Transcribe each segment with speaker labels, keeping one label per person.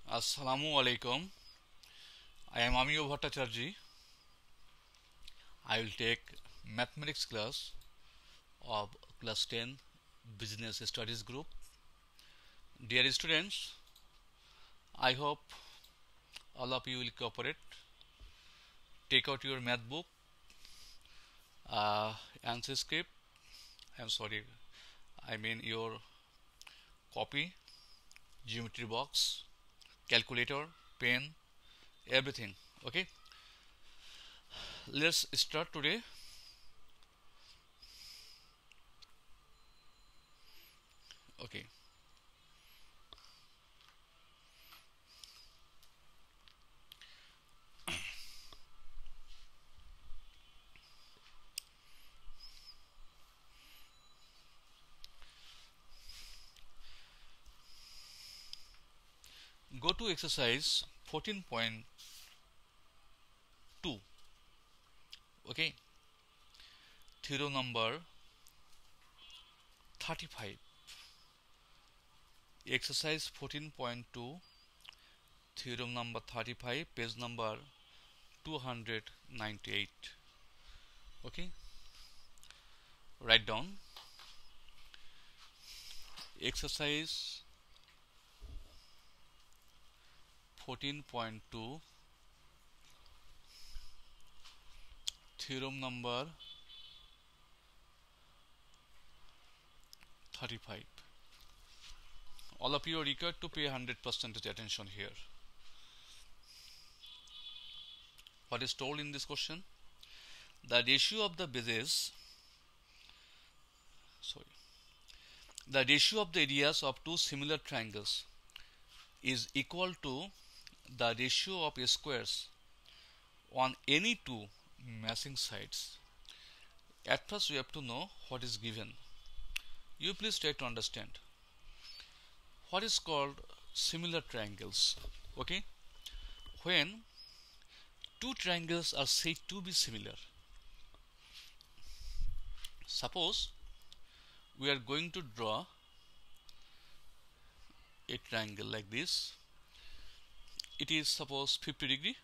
Speaker 1: Assalamu alaikum. I am Amiyo Bhattacharjee. I will take mathematics class of class 10 business studies group. Dear students, I hope all of you will cooperate. Take out your math book, answer script. I mean your copy, geometry box, calculator, pen, everything. Okay, let's start today. Okay, go to exercise 14.2. Okay, theorem number 35. Exercise 14.2, theorem number 35, page number 298. Okay, write down exercise 14.2, theorem number 35. All of you are required to pay 100% attention here. What is told in this question? The ratio of the bases, the ratio of the areas of two similar triangles is equal to the ratio of squares on any two matching sides. At first, we have to know what is given. You please try to understand what is called similar triangles. Okay, when two triangles are said to be similar. Suppose we are going to draw a triangle like this. It is suppose 50 degree,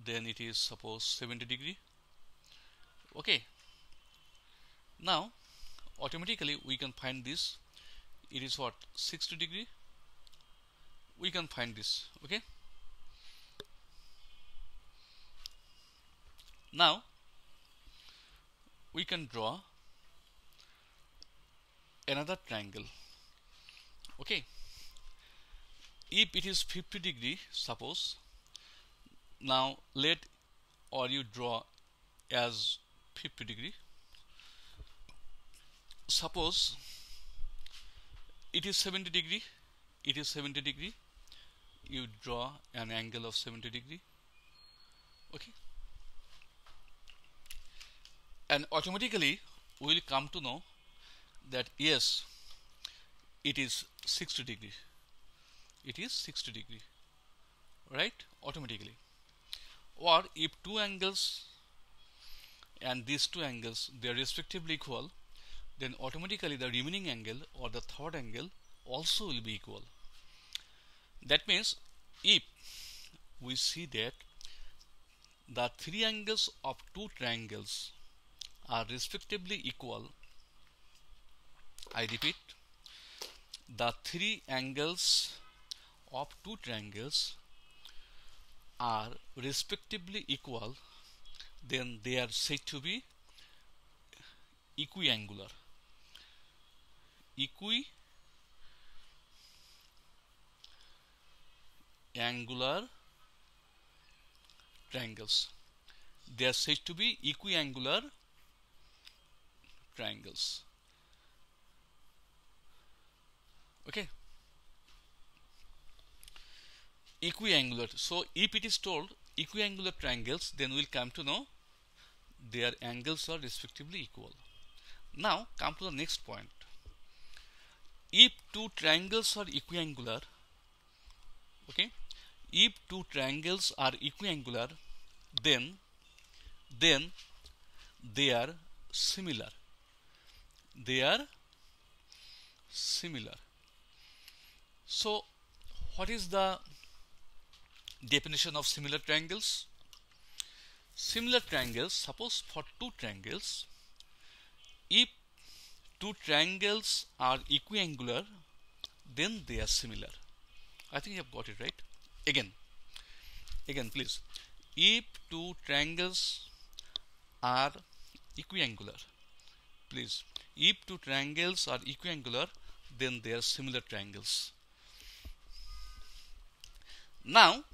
Speaker 1: then it is suppose 70 degree. Okay, now automatically we can find this. It is what, 60 degree. We can find this. Okay, now we can draw another triangle. Okay, if it is 50 degree, suppose, now let or you draw as 50 degree. Suppose it is 70 degree, you draw an angle of 70 degree. Okay, and automatically we will come to know that yes, it is 60 degree. It is 60 degree, right? Automatically. Or if two angles and these two angles, they are respectively equal, then automatically the remaining angle or the third angle also will be equal. That means if we see that the three angles of two triangles are respectively equal, I repeat, the three angles of two triangles are respectively equal, then they are said to be equiangular. Equiangular triangles. They are said to be equiangular triangles. Okay, equiangular. So if it is told equiangular triangles, then we'll come to know their angles are respectively equal. Now come to the next point. If two triangles are equiangular, okay, if two triangles are equiangular, then they are similar. So what is the definition of similar triangles? Similar triangles, suppose for two triangles, if two triangles are equiangular, then they are similar. I think you have got it right. Again please, if two triangles are equiangular, please, if two triangles are equiangular, then they are similar triangles. Now,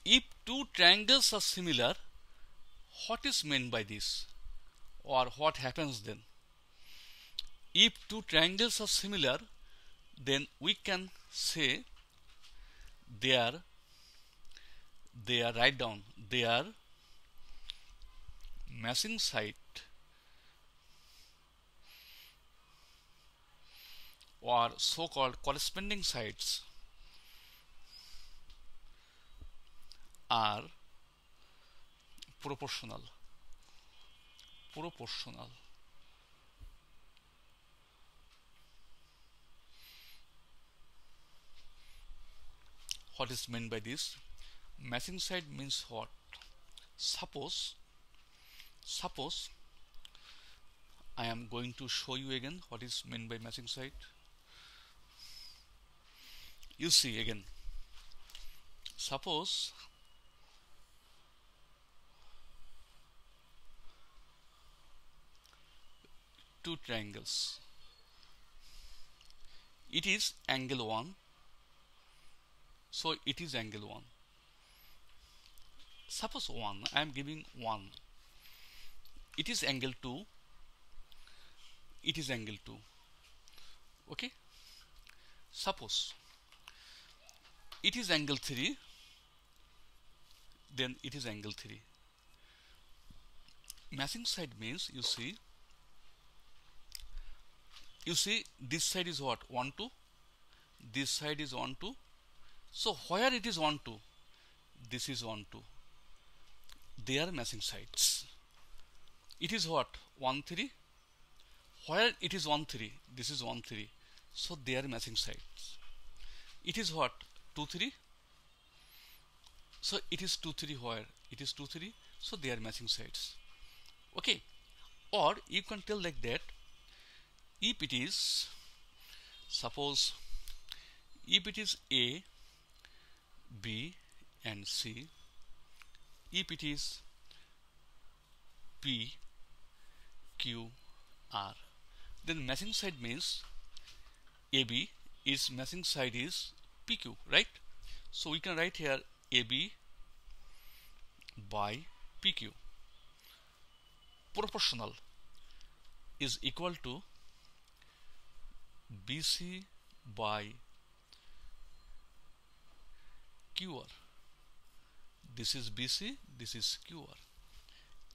Speaker 1: if two triangles are similar, what is meant by this, or what happens then? If two triangles are similar, then we can say they are write down their matching side or so-called corresponding sides are proportional. What is meant by this? Matching side means what? Suppose I am going to show you again what is meant by matching side. You see again, suppose two triangles, it is angle 1, so it is angle 1. Suppose 1, I am giving 1, it is angle 2, it is angle 2. Okay, suppose it is angle 3, then it is angle 3. Matching side means, you see this side is what? 1 2, this side is 1 2, so where it is 1 2, this is 1 2, they are matching sides. It is what? 1 3, where it is 1 3, this is 1 3, so they are matching sides. It is what? 2 3, so it is 2 3, where it is 2 3, so they are matching sides. Okay, or you can tell like that, if it is, suppose if it is A, B and C, if it is P, Q, R, then matching side means AB is matching side is PQ, right? So we can write here AB by PQ. Proportional is equal to BC by QR. This is BC, this is QR,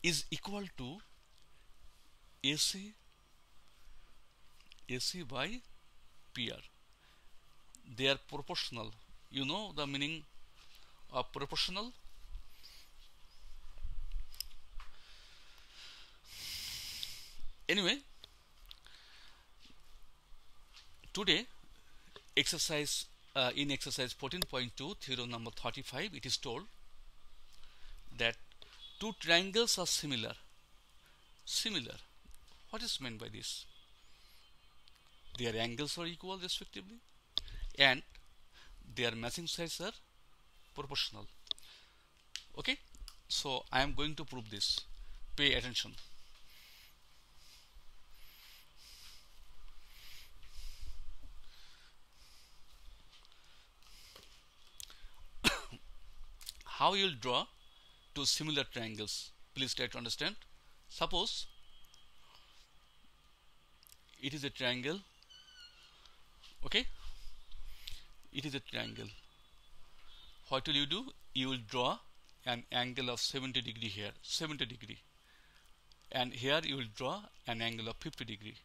Speaker 1: is equal to AC by PR. They are proportional. You know the meaning of proportional? Anyway, today exercise in exercise 14.2 theorem number 35, it is told that two triangles are similar. What is meant by this? Their angles are equal respectively and their matching sides are proportional. Okay, so I am going to prove this. Pay attention. How you will draw two similar triangles? Please try to understand. Suppose it is a triangle. Okay, it is a triangle. What will you do? You will draw an angle of 70 degree here, 70 degree, and here you will draw an angle of 50 degree.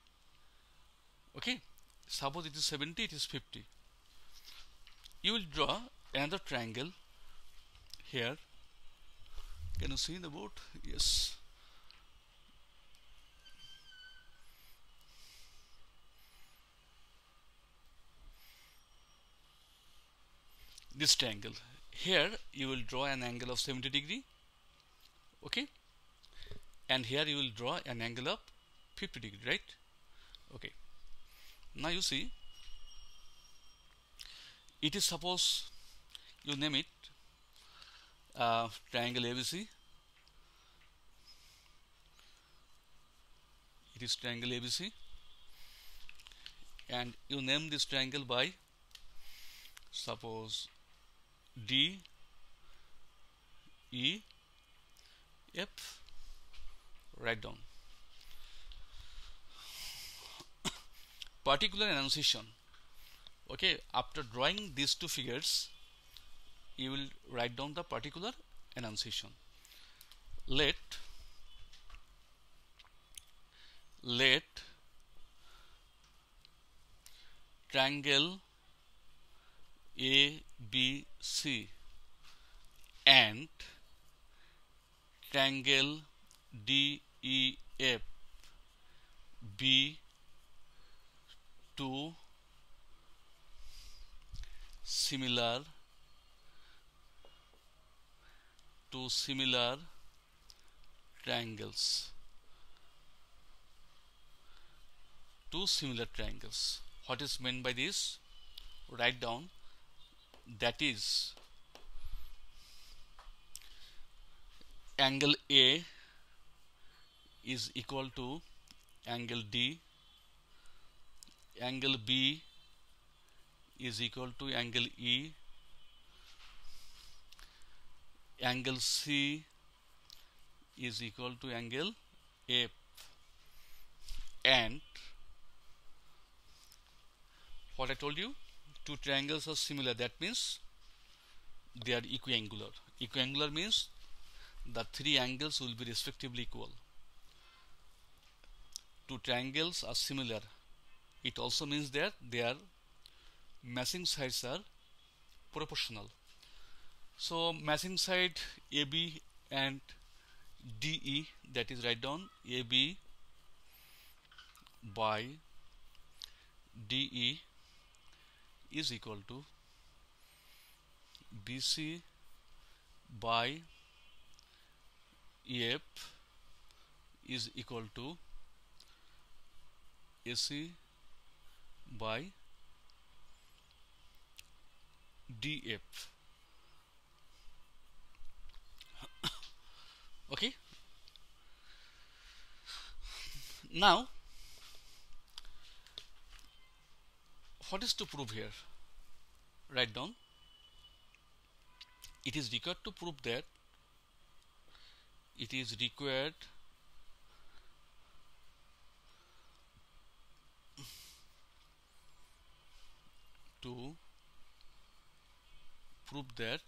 Speaker 1: Okay, suppose it is 70, it is 50. You will draw another triangle here. Can you see the board? Yes. this triangle. Here you will draw an angle of 70 degree, okay, and here you will draw an angle of 50 degree, right? Okay, now you see, it is, suppose you name it triangle ABC. It is triangle ABC, and you name this triangle by, suppose, D E F. Write down. Particular enunciation. Okay, after drawing these two figures, you will write down the particular enunciation. Let triangle ABC and triangle DEF be two similar triangles. Two similar triangles. What is meant by this? Write down. That is, angle A is equal to angle D, angle B is equal to angle E, angle C is equal to angle F, and what I told you, two triangles are similar, that means they are equiangular. Equiangular means the three angles will be respectively equal. Two triangles are similar. It also means that their matching sides are proportional. So matching side AB and DE, that is, write down AB by DE is equal to BC by EF is equal to AC by DF. Okay, now what is to prove here? Write down. It is required to prove that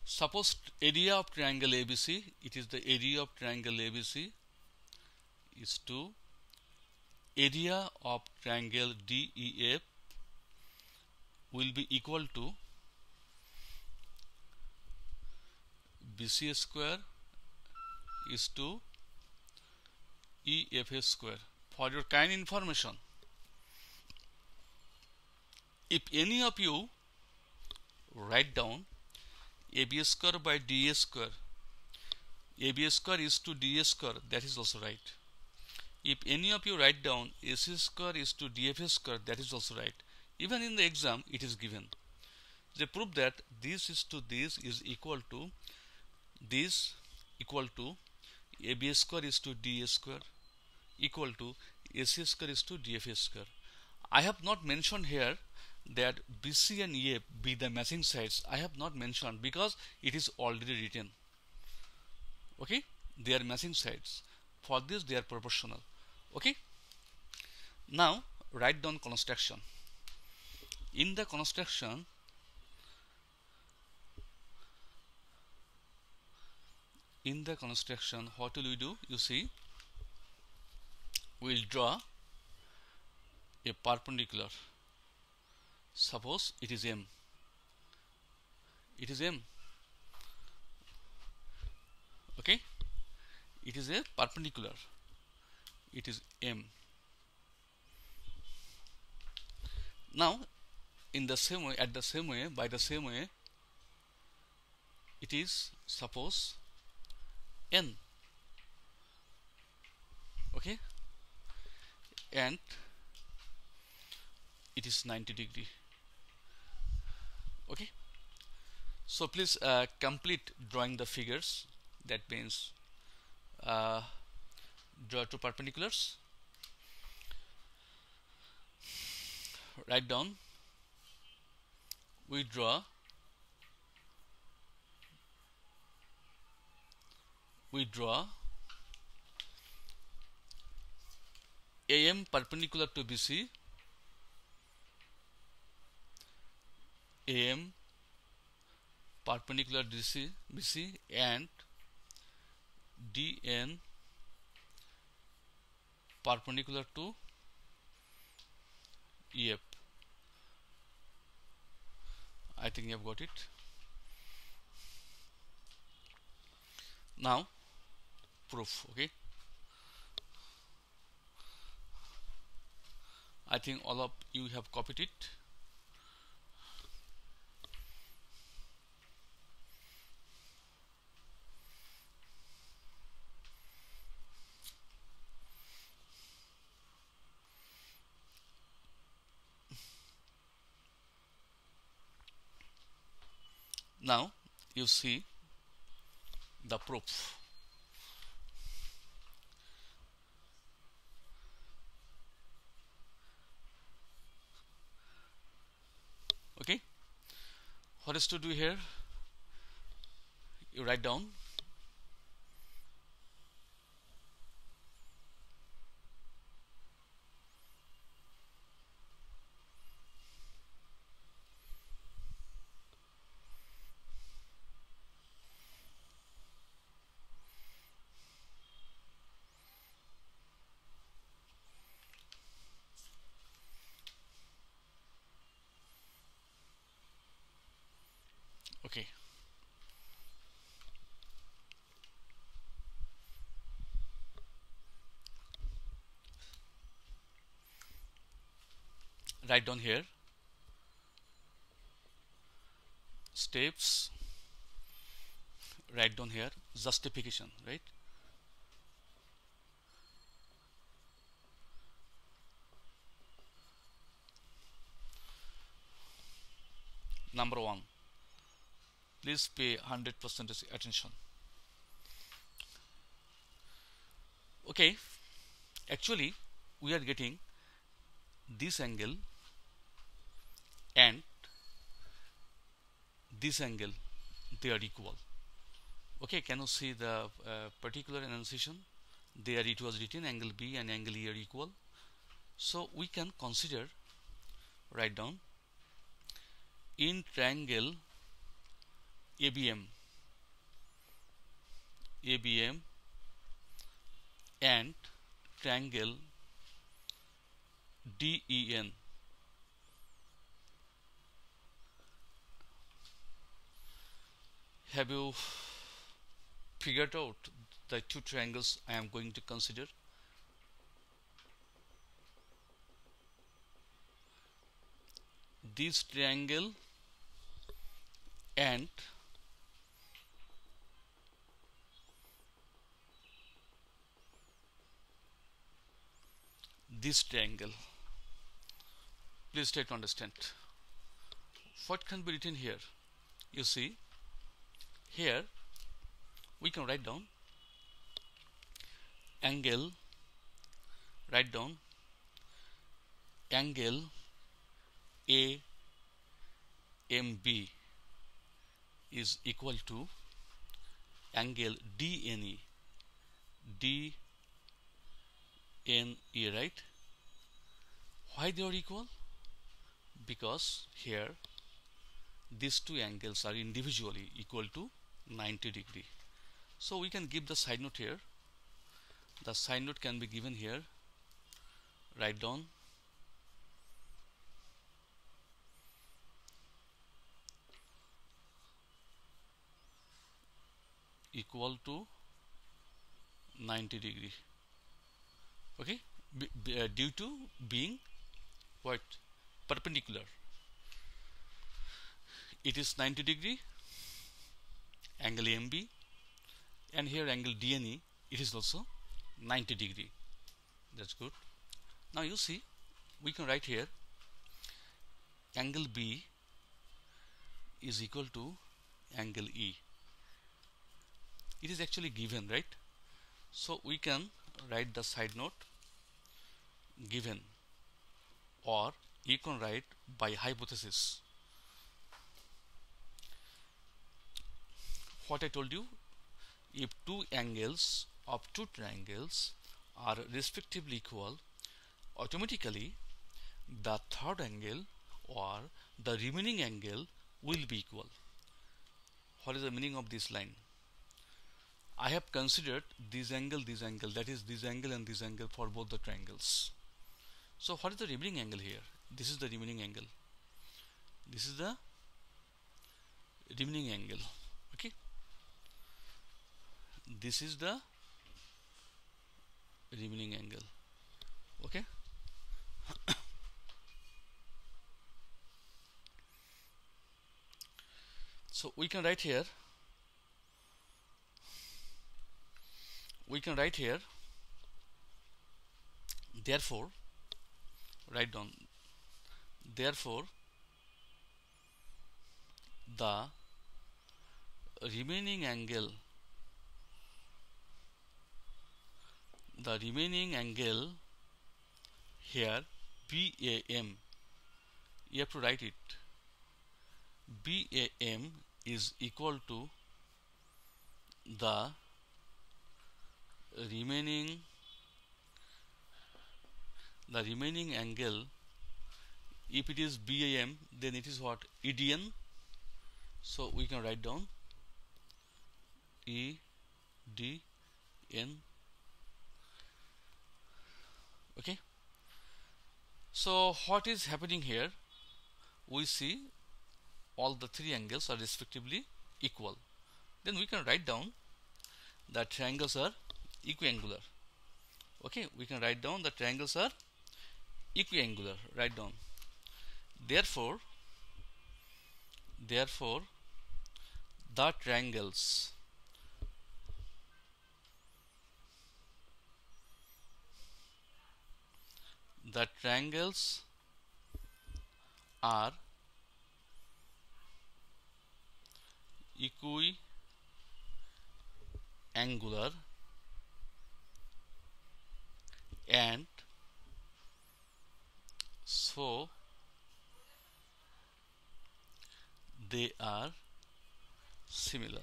Speaker 1: suppose area of triangle ABC, it is the area of triangle ABC is to area of triangle DEF will be equal to BC square is to EFA square. For your kind information, if any of you write down AB square by DA square, AB square is to DA square, that is also right. If any of you write down AC square is to DFA square, that is also right. Even in the exam it is given. They prove that this is to this is equal to this equal to AB square is to DA square equal to AC square is to DFA square. I have not mentioned here that BC and EF be the matching sides. I have not mentioned because it is already written. Okay, they are matching sides. For this they are proportional. Okay, now write down construction. In the construction, what will we do? You see, we will draw a perpendicular. Suppose it is M. It is M. Okay, it is a perpendicular. It is M. Now in the same way, at the same way, by the same way, it is suppose n, okay, and it is 90 degree, okay. So please complete drawing the figures. That means draw two perpendiculars, write down, we draw AM perpendicular to BC, AM perpendicular to BC, and DN perpendicular to EF. I think you have got it. Now proof, okay. I think all of you have copied it. Now you see the proof. Okay, what is to do here? You write down okay. Write down here steps, write down here justification, right? Number one, please pay 100% attention. Okay, actually we are getting this angle and this angle, they are equal. Okay, can you see the particular enunciation? There it was written angle B and angle E are equal. So we can consider, write down, in triangle ABM and triangle DEN, have you figured out the two triangles I am going to consider? This triangle and this triangle. Please try to understand what can be written here. You see here we can write down angle, write down angle AMB is equal to angle DNE, right? Why they are equal? Because here these two angles are individually equal to 90 degree. So we can give the side note here. The side note can be given here. Write down equal to 90 degree. Okay, due to being what? perpendicular, it is 90 degree, angle AMB, and here angle DNE, it is also 90 degree. That's good. Now you see, we can write here angle B is equal to angle E. It is actually given, right? So we can write the side note given, or you can write by hypothesis. What I told you, if two angles of two triangles are respectively equal, automatically the third angle or the remaining angle will be equal. What is the meaning of this line? I have considered this angle, that is this angle and this angle for both the triangles. So what is the remaining angle here? This is the remaining angle. This is the remaining angle. Okay. This is the remaining angle. Okay. So we can write here. Therefore, write down. Therefore, the remaining angle here, BAM, you have to write it. BAM is equal to the remaining angle. If it is BAM, then it is what? EDN. So we can write down EDN. Okay. So what is happening here? We see all the three angles are respectively equal. Then we can write down that triangles are equiangular. Okay, we can write down the triangles are equiangular. Write down. Therefore, the triangles are equiangular and so they are similar.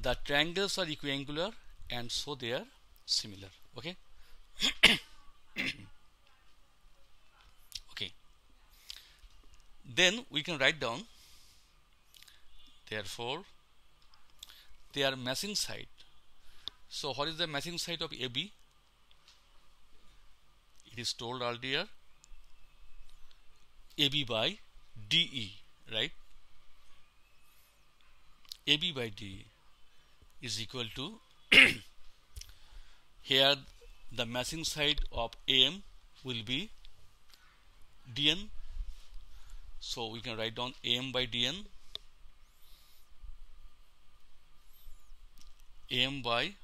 Speaker 1: The triangles are equiangular and so they are similar. Okay. Okay. Then we can write down, therefore their matching side. So what is the matching side of AB? It is told earlier, AB by DE, right? AB by DE is equal to here the matching side of AM will be DN. So we can write down AM by DN, AM by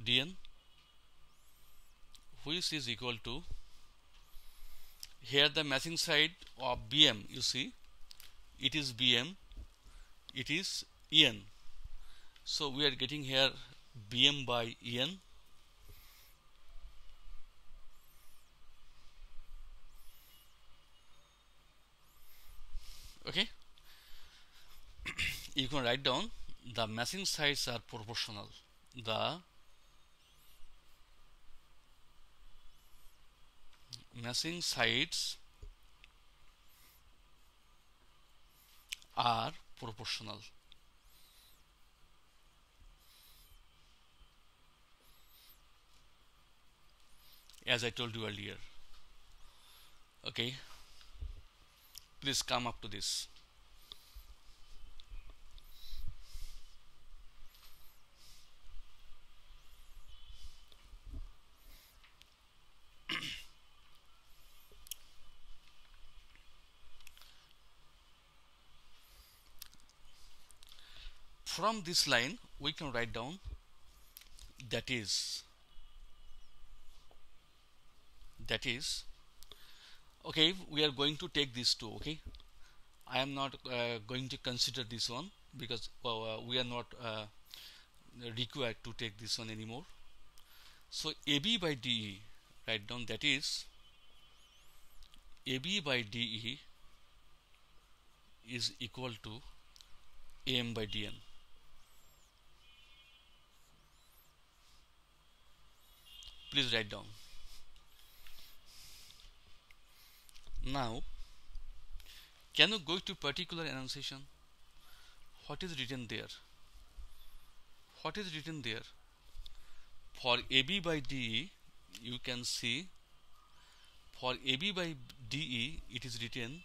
Speaker 1: DN, which is equal to, here the matching side of BM, you see, it is BM, it is EN. So we are getting here BM by EN. Okay. You can write down the matching sides are proportional. The matching sides are proportional. As I told you earlier. Okay. Please come up to this. from this line we can write down that is okay, we are going to take these two. Okay, I am not going to consider this one because we are not required to take this one anymore. So AB by DE, write down that is AB by DE is equal to AM by DN. Please write down. Now can you go to particular enunciation? What is written there? What is written there? For AB by DE, you can see for AB by DE it is written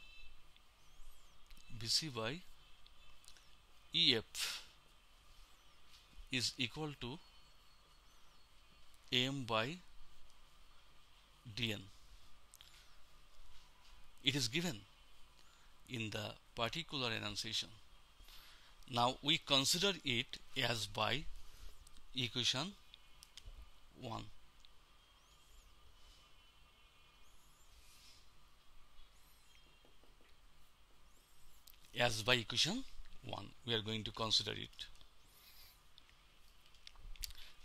Speaker 1: BC by EF is equal to AM by DN. It is given in the particular enunciation. Now we consider it as by equation 1. As by equation 1, we are going to consider it.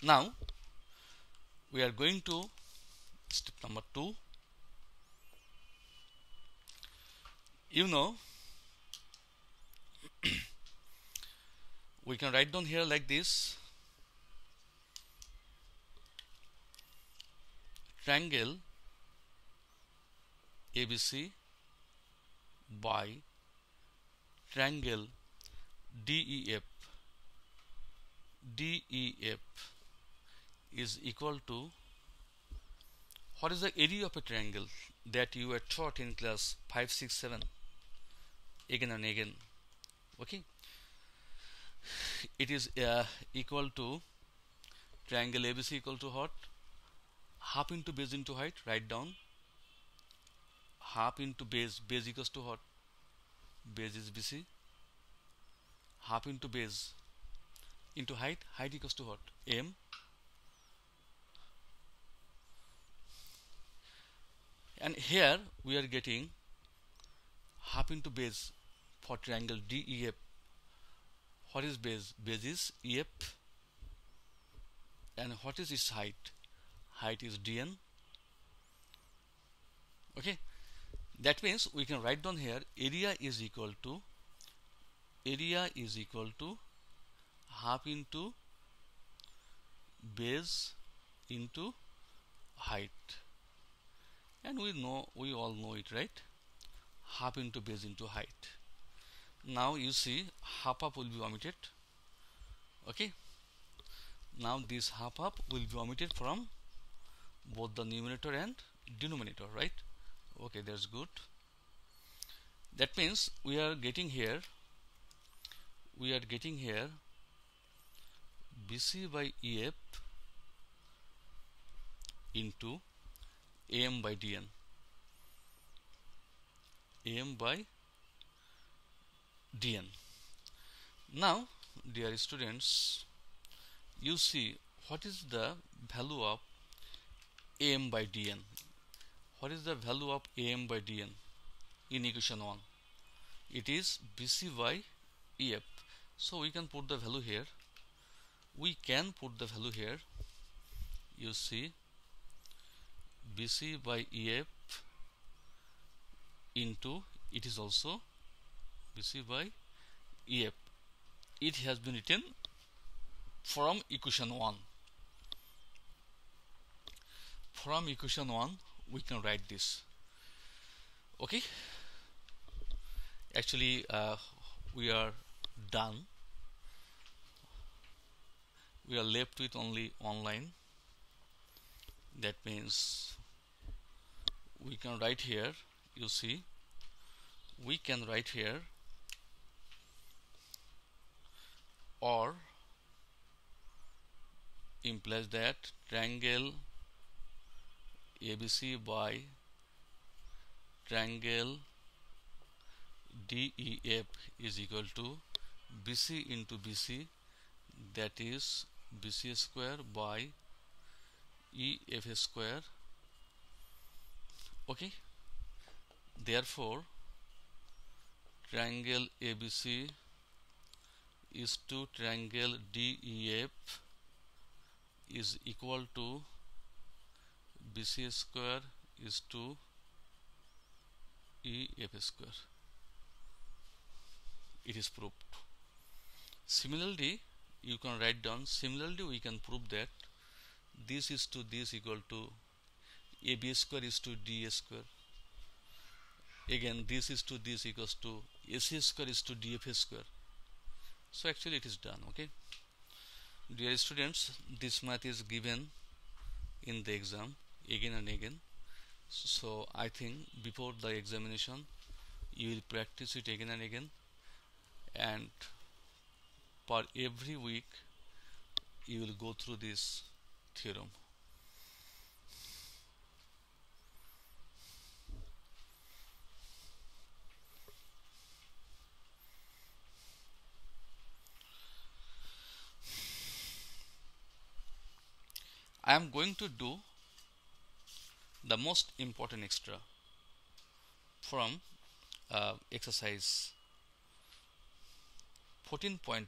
Speaker 1: Now we are going to step number 2. You know, we can write down here like this: triangle ABC by triangle DEF is equal to, what is the area of a triangle that you were taught in class 5, 6, 7 again and again. Okay, it is equal to triangle ABC equal to what? Half into base into height. Write down half into base equals to what? Base is BC. Half into base into height equals to what? M. And here we are getting half into base for triangle DEF. What is base? Base is EF. And what is its height? Height is DN. Okay, that means we can write down here area is equal to half into base into height. And we all know it, right? Half into base into height. Now you see half will be omitted. Okay, now this half will be omitted from both the numerator and denominator, right? Okay, that's good. That means we are getting here BC by EF into AM by DN. AM by DN. Now, dear students, you see what is the value of AM by DN. What is the value of AM by DN in equation 1? It is BC by EF. So we can put the value here. You see BC by EF into, it is also BC by EF. It has been written from equation 1. From equation 1 we can write this. Okay, actually we are done. We are left with only one line. That means we can write here, you see, we can write here or implies that triangle ABC by triangle DEF is equal to BC into BC that is BC square by EF square. Okay, therefore triangle ABC is to triangle DEF is equal to BC square is to EF square. It is proved. Similarly, you can write down, similarly we can prove that this is to this equal to AB square is to DA square. Again, this is to this equals to AC square is to DF square. So actually it is done. Okay, dear students, this math is given in the exam again and again. So I think before the examination you will practice it again and again, and for every week you will go through this theorem. I am going to do the most important extra from exercise 14.1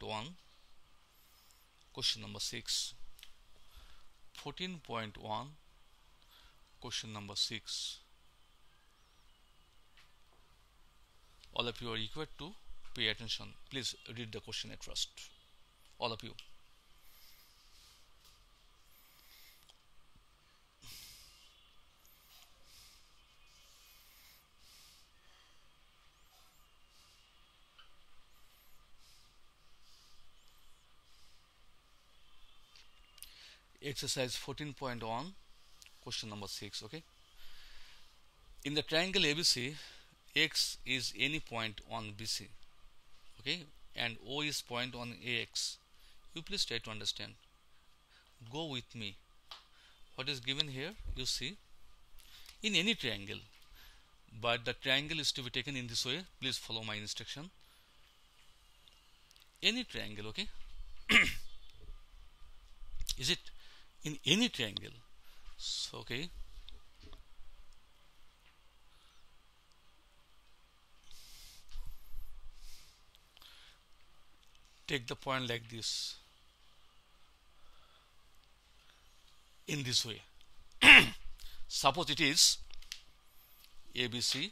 Speaker 1: question number 6. 14.1 question number 6. All of you are required to pay attention. Please read the question at first, all of you. Exercise 14.1 question number 6. Okay, in the triangle ABC, X is any point on BC, okay, and O is point on AX. You please try to understand. Go with me. What is given here? You see, in any triangle, but the triangle is to be taken in this way. Please follow my instruction. Any triangle, okay? Is it in any triangle? So, okay, take the point like this, in this way. Suppose it is ABC,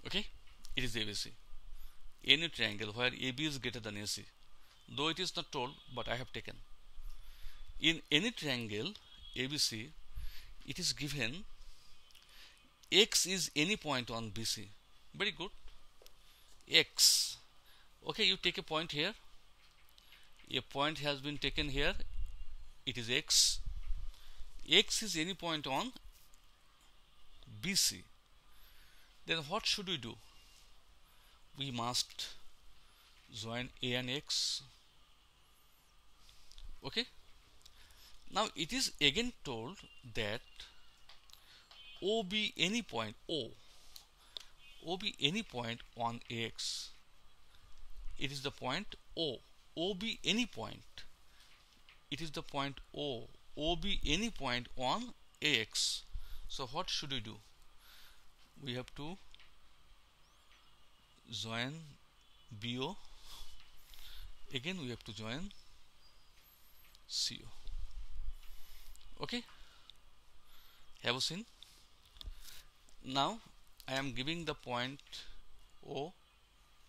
Speaker 1: okay, it is ABC. Any triangle where AB is greater than AC, though it is not told, but I have taken. In any triangle ABC, it is given X is any point on BC. Very good. X, okay, you take a point here. A point has been taken here. It is X. X is any point on BC. Then what should we do? We must join A and X. Okay. Now it is again told that OB any point OB any point on AX. It is the point O. OB any point. It is the point O. OB any point on AX. So what should we do? We have to join BO. Again we have to join CO. Okay, have you seen? Now I am giving the point O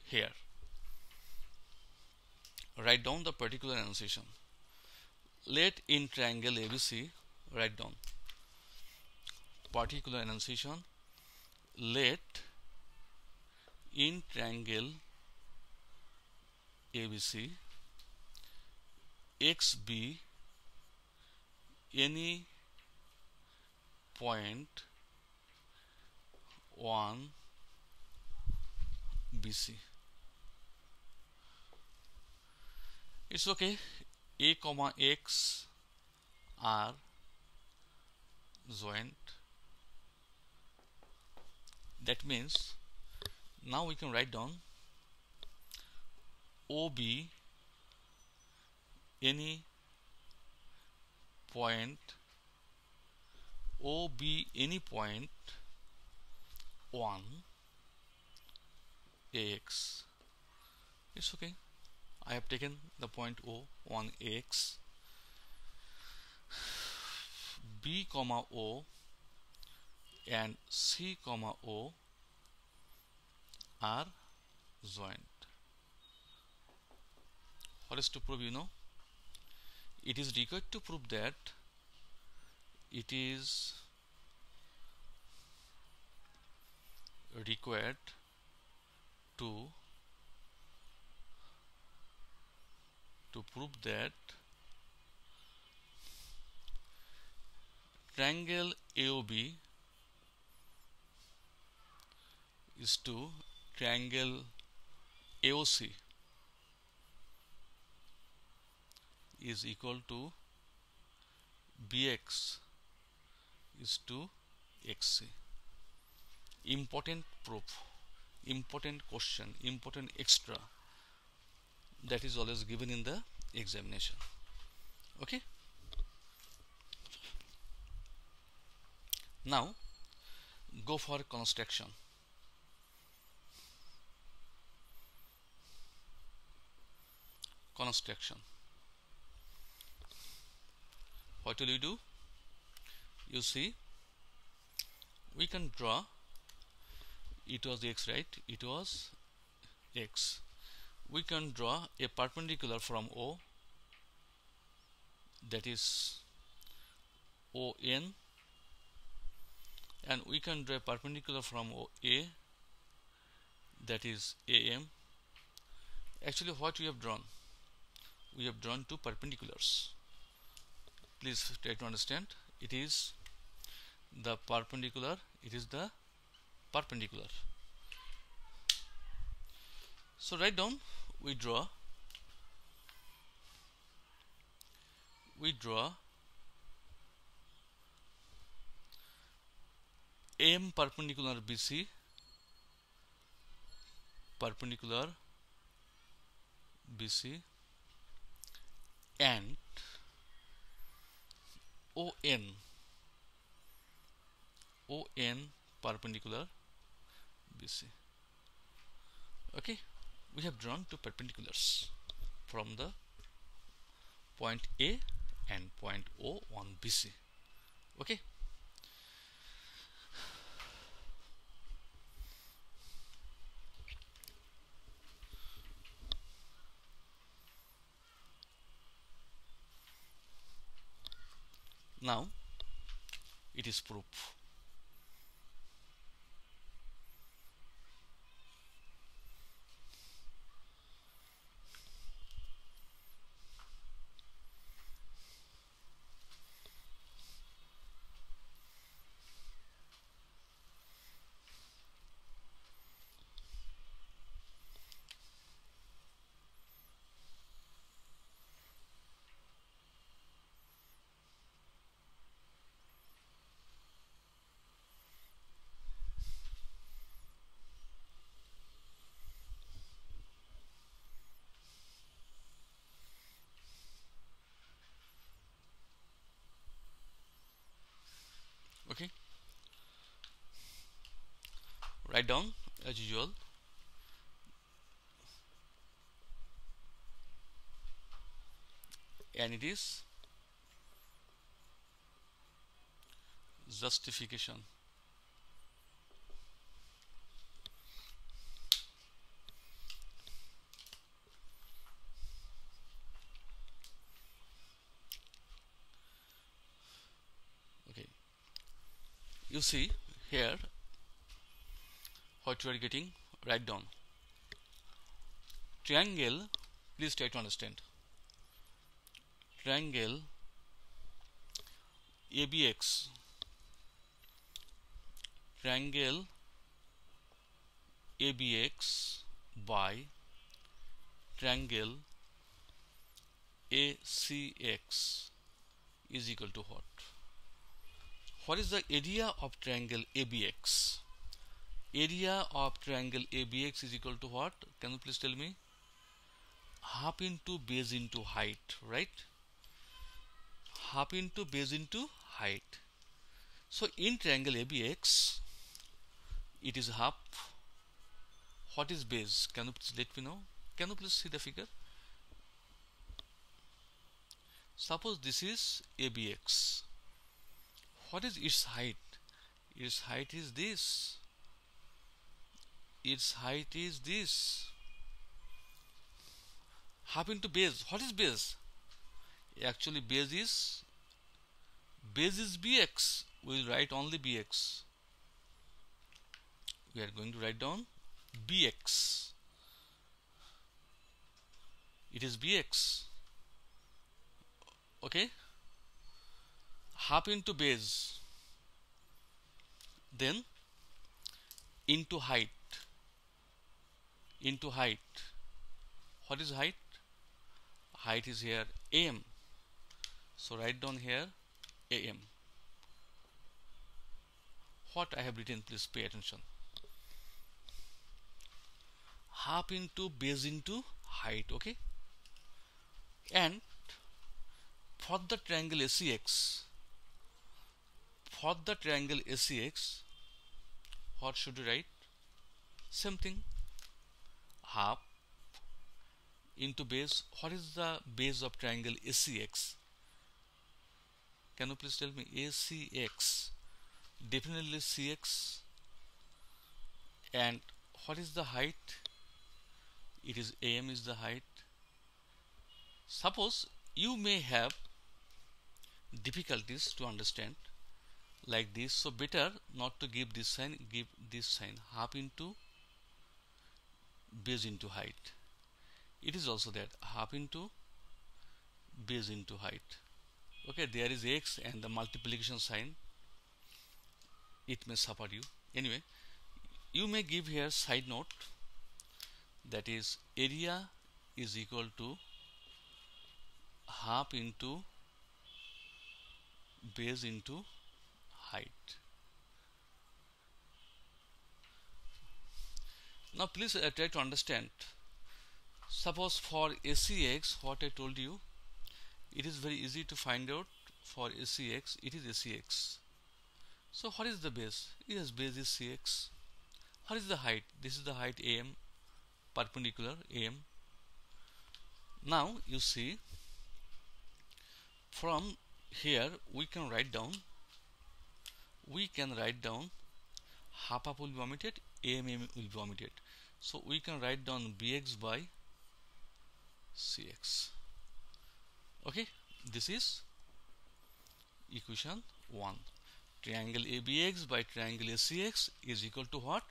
Speaker 1: here. Write down the particular enunciation. Let in triangle ABC, write down particular enunciation. Let in triangle ABC X be any point on BC. It's okay. A comma X are joint. That means Now we can write down OB any point, OB any point 1 AX. It's okay. I have taken the point O 1 AX. B comma O and C comma O are joint. What is to prove? You know, it is required to prove that it is required to prove that triangle AOB is to triangle AOC is equal to BX is to XC. Important proof, important question, important extra that is always given in the examination. Okay. Now go for construction. Construction. What will you do? You see, we can draw. It was X, right? It was X. We can draw a perpendicular from O, that is ON, and we can draw a perpendicular from OA, that is AM. Actually, what we have drawn? We have drawn two perpendiculars. Please try to understand. It is the perpendicular. It is the perpendicular. So write down. We draw AM perpendicular BC, perpendicular BC, and ON perpendicular BC. Okay, we have drawn two perpendiculars from the point A and point O on BC. Okay. Now it is proof. Okay, write down as usual. And it is justification. Okay, you see here what you are getting. Write down triangle. Please try to understand. Triangle ABX, triangle ABX by triangle ACX is equal to what? What is the area of triangle ABX? area of triangle ABX is equal to what? Can you please tell me? Half into base into height, right? Half into base into height. So in triangle ABX, it is half. What is base? Can you please let me know? Can you please see the figure? Suppose this is ABX. What is its height? Its height is this. Its height is this. Half into base. What is base? Actually, base is BX. We will write only BX. We are going to write down BX. It is BX. Okay. Half into base. Then into height. Into height. What is height? Height is here AM. So write down here AM. What I have written, please pay attention. Half into base into height, okay? And for the triangle ACX, what should you write? Same thing. Half into base. What is the base of triangle ACX? Can you please tell me? ACX. Definitely CX. And what is the height? It is AM is the height. Suppose you may have difficulties to understand like this, so better not to give this sign, give this sign. Half into base into height. It is also that half into base into height. Okay, there is X and the multiplication sign. It may suffer you. Anyway, you may give here side note, that is area is equal to half into base into height. Now please try to understand. Suppose for ACX, what I told you, it is very easy to find out. For ACX, it is ACX. So what is the base? Yes, base is CX. What is the height? This is the height AM, perpendicular AM. Now you see, from here we can write down half will be omitted, AM will be omitted. So we can write down BX by CX. Okay, this is equation 1. Triangle ABX by triangle ACX is equal to what?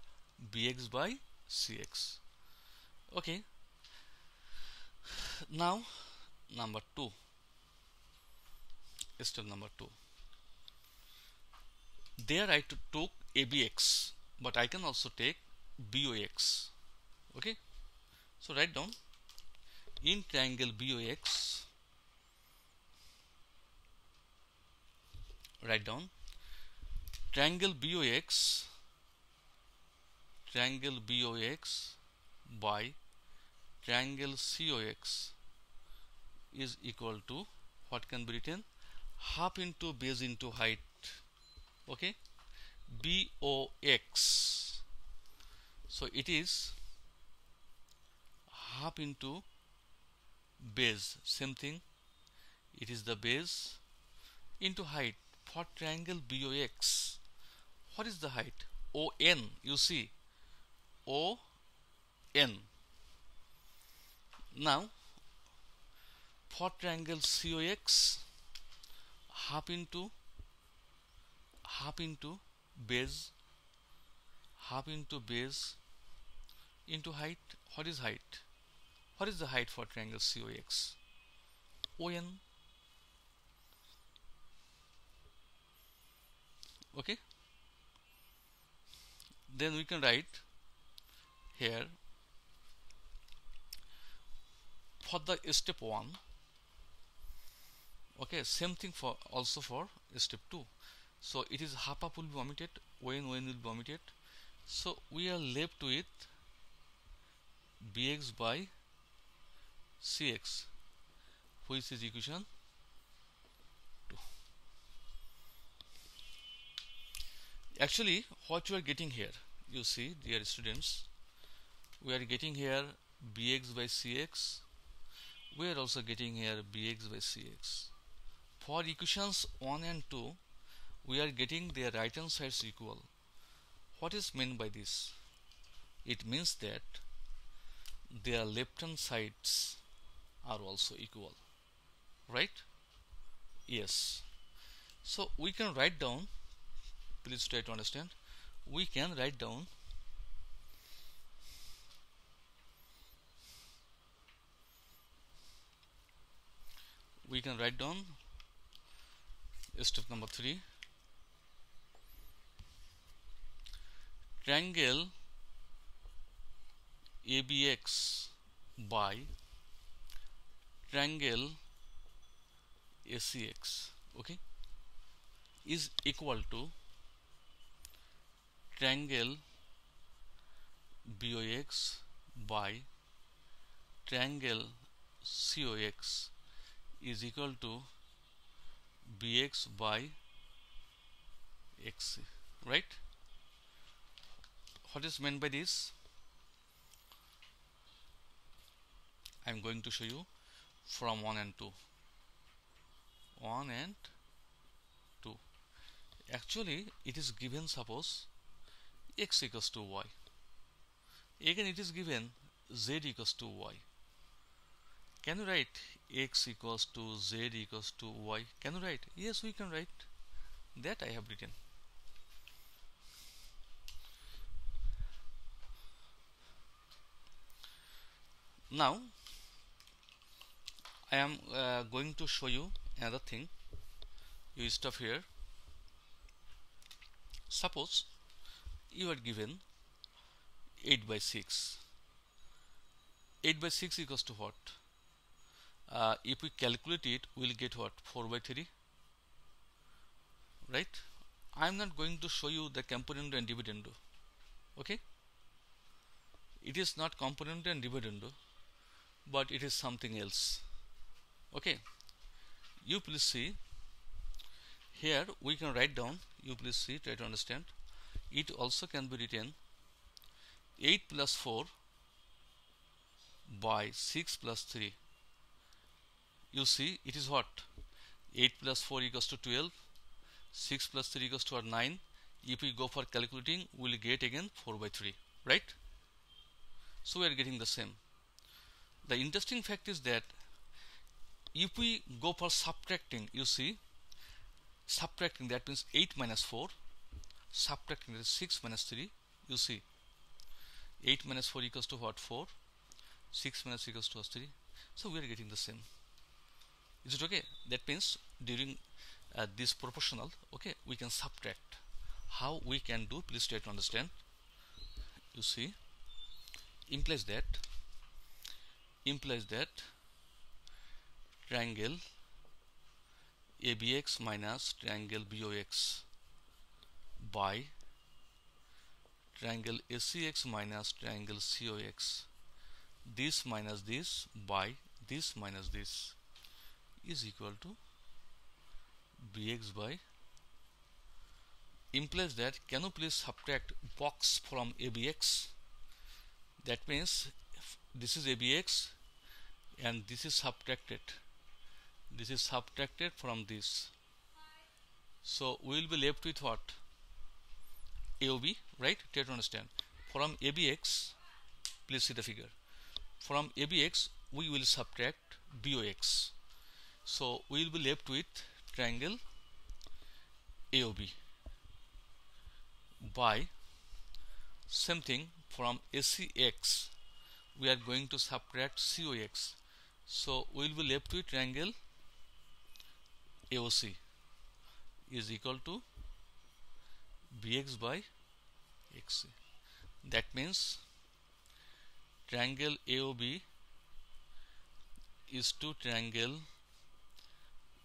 Speaker 1: BX by CX. Okay. Now number 2. Step number 2. There I took ABX, but I can also take BOX. Okay. So write down in triangle BOX. Write down triangle BOX by triangle COX is equal to what can be written? Half into base into height. Okay, BOX. So it is half into base, same thing, it is the base into height. For triangle BOX, what is the height? ON. You see, ON. Now for triangle COX, half into base into height. What is height? What is the height for triangle COX? ON. Okay. Then we can write here for the step 1. Okay, same thing for also for step 2. So it is half will be omitted, ON will be omitted. So we are left with bx by cx, which is equation 2. Actually, what you are getting here, you see, dear students, we are getting here bx by cx. We are also getting here bx by cx. For equations 1 and 2, we are getting their right hand sides equal. What is meant by this? It means that their left hand sides are also equal, right? Yes. So we can write down, please try to understand, we can write down step number 3, triangle ABX by triangle ACX, okay, is equal to triangle BOX by triangle COX is equal to BX by XC, right? What is meant by this? I am going to show you from 1 and 2. 1 and 2. Actually, it is given, suppose x equals to y. Again, it is given z equals to y. Can you write x equals to z equals to y? Can you write? Yes, we can write. That I have written. Now, I am going to show you another thing. You stop here. Suppose you are given 8 by 6. 8 by 6 equals to what? If we calculate it, we will get what? 4 by 3. Right? I am not going to show you the componendo and dividendo. Okay? It is not componendo and dividendo, but it is something else. Okay? You please see. Here we can write down. You please see, try to understand. It also can be written 8 plus 4 by 6 plus 3. You see, it is what? 8 plus 4 equals to 12. 6 plus 3 equals to 9. If we go for calculating, we will get again 4 by 3. Right? So we are getting the same. The interesting fact is that if we go for subtracting, you see, subtracting, that means 8 minus 4. Subtracting, that is 6 minus 3. You see, 8 minus 4 equals to what? 4. 6 minus equals to 3. So we are getting the same. Is it okay? That means during this proportional, okay, we can subtract. How we can do? Please try to understand. You see, implies that triangle ABX minus triangle BOX by triangle ACX minus triangle COX, this minus this by this minus this, is equal to BX by, implies that, can you please subtract box from ABX? That means this is ABX and this is subtracted. This is subtracted from this. So we will be left with what? AOB, right? Try to understand. From ABX, please see the figure. From ABX, we will subtract BOX. So we will be left with triangle AOB by, same thing, from ACX we are going to subtract COX. So we will be left with triangle AOC is equal to BX by XC. That means triangle AOB is to triangle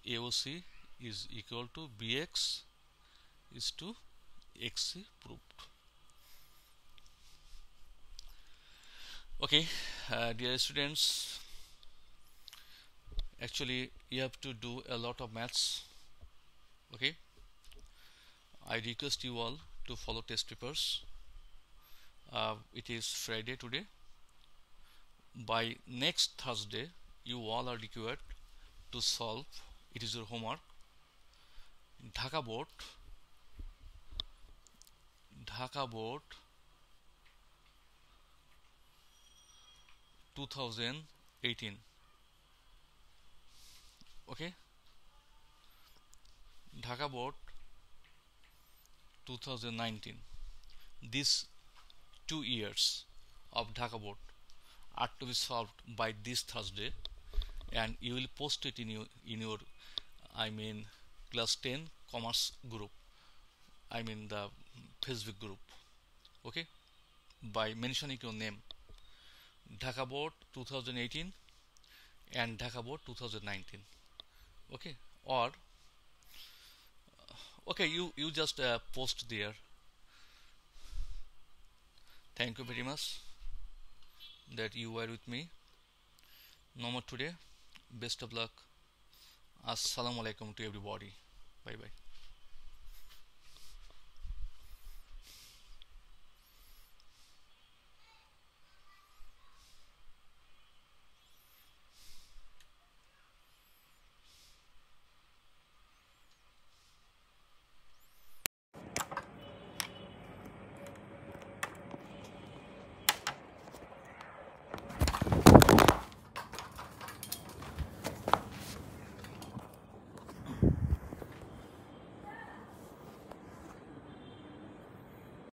Speaker 1: AOC is equal to BX is to XC proved. Okay, dear students, actually you have to do a lot of maths. Okay, I request you all to follow test papers. It is Friday today. By next Thursday you all are required to solve, it is your homework, Dhaka Board 2018. Okay, Dhaka Board 2019. These 2 years of Dhaka Board are to be solved by this Thursday, and you will post it in your I mean class 10 commerce group, I mean the Facebook group. Okay, by mentioning your name, Dhaka Board 2018 and Dhaka Board 2019. Okay, or okay, you just post there. Thank you very much that you were with me. No more today. Best of luck. Assalamu alaikum to everybody. Bye bye.